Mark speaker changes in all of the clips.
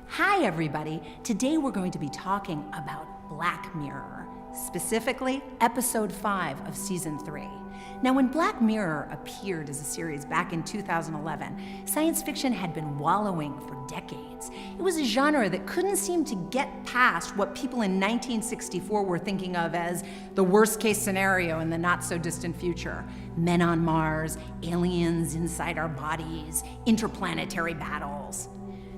Speaker 1: Hi, everybody. Today we're going to be talking about Black Mirror, specifically episode 5 of season 3. Now, when Black Mirror appeared as a series back in 2011, science fiction had been wallowing for decades. It was a genre that couldn't seem to get past what people in 1964 were thinking of as the worst-case scenario in the not-so-distant future. Men on Mars, aliens inside our bodies, interplanetary battles.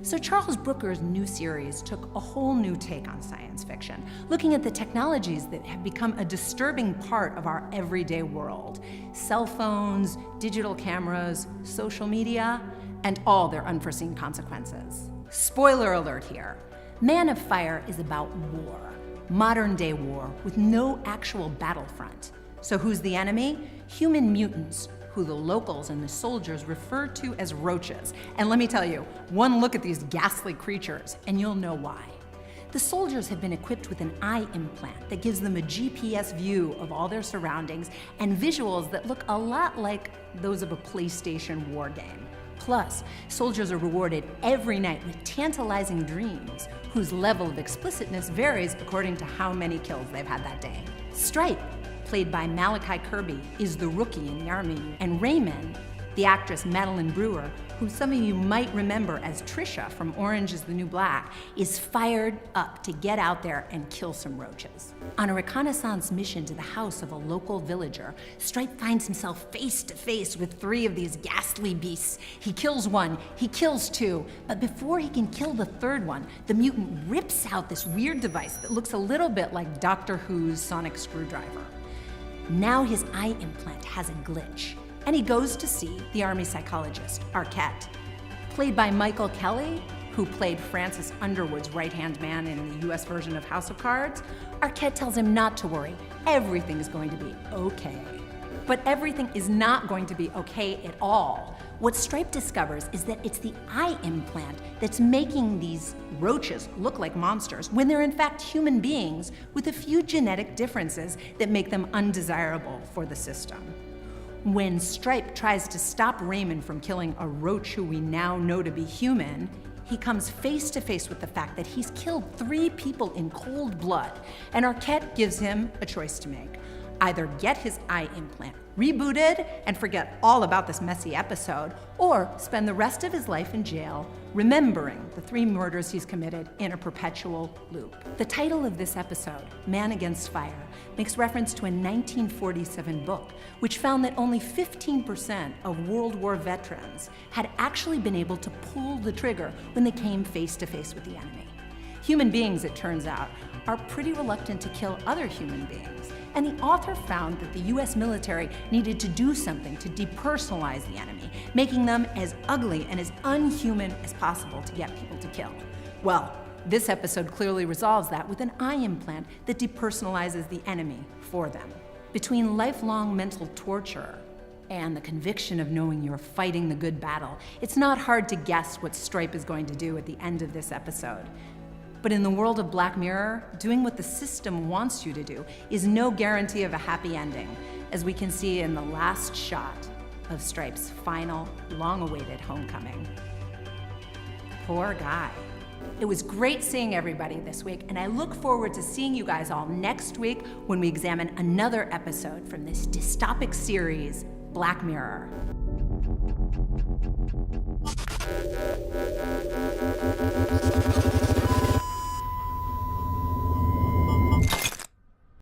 Speaker 1: So Charles Brooker's new series took a whole new take on science fiction, looking at the technologies that have become a disturbing part of our everyday world. Cell phones, digital cameras, social media, and all their unforeseen consequences. Spoiler alert here. Man of Fire is about war, modern-day war with no actual battlefront. So who's the enemy? Human mutants, who the locals and the soldiers refer to as roaches. And let me tell you, one look at these ghastly creatures and you'll know why. The soldiers have been equipped with an eye implant that gives them a GPS view of all their surroundings and visuals that look a lot like those of a PlayStation war game. Plus, soldiers are rewarded every night with tantalizing dreams, whose level of explicitness varies according to how many kills they've had that day. Stripe, played by Malachi Kirby, is the rookie in the army, and Raymond, the actress Madeline Brewer, who some of you might remember as Trisha from Orange is the New Black, is fired up to get out there and kill some roaches. On a reconnaissance mission to the house of a local villager, Stripe finds himself face to face with 3 of these ghastly beasts. He kills one, he kills 2, but before he can kill the 3rd one, the mutant rips out this weird device that looks a little bit like Doctor Who's sonic screwdriver. Now his eye implant has a glitch, and he goes to see the army psychologist, Arquette. Played by Michael Kelly, who played Francis Underwood's right-hand man in the US version of House of Cards, Arquette tells him not to worry, everything is going to be okay. But everything is not going to be okay at all. What Stripe discovers is that it's the eye implant that's making these roaches look like monsters when they're in fact human beings with a few genetic differences that make them undesirable for the system. When Stripe tries to stop Raymond from killing a roach who we now know to be human, he comes face to face with the fact that he's killed 3 people in cold blood, and Arquette gives him a choice to make. Either get his eye implant rebooted and forget all about this messy episode, or spend the rest of his life in jail remembering the 3 murders he's committed in a perpetual loop. The title of this episode, Man Against Fire, makes reference to a 1947 book, which found that only 15% of World War veterans had actually been able to pull the trigger when they came face to face with the enemy. Human beings, it turns out, are pretty reluctant to kill other human beings, and the author found that the US military needed to do something to depersonalize the enemy, making them as ugly and as unhuman as possible to get people to kill. Well, this episode clearly resolves that with an eye implant that depersonalizes the enemy for them. Between lifelong mental torture and the conviction of knowing you're fighting the good battle, it's not hard to guess what Stripe is going to do at the end of this episode. But in the world of Black Mirror, doing what the system wants you to do is no guarantee of a happy ending, as we can see in the last shot of Stripe's final, long-awaited homecoming. Poor guy. It was great seeing everybody this week, and I look forward to seeing you guys all next week when we examine another episode from this dystopic series, Black Mirror.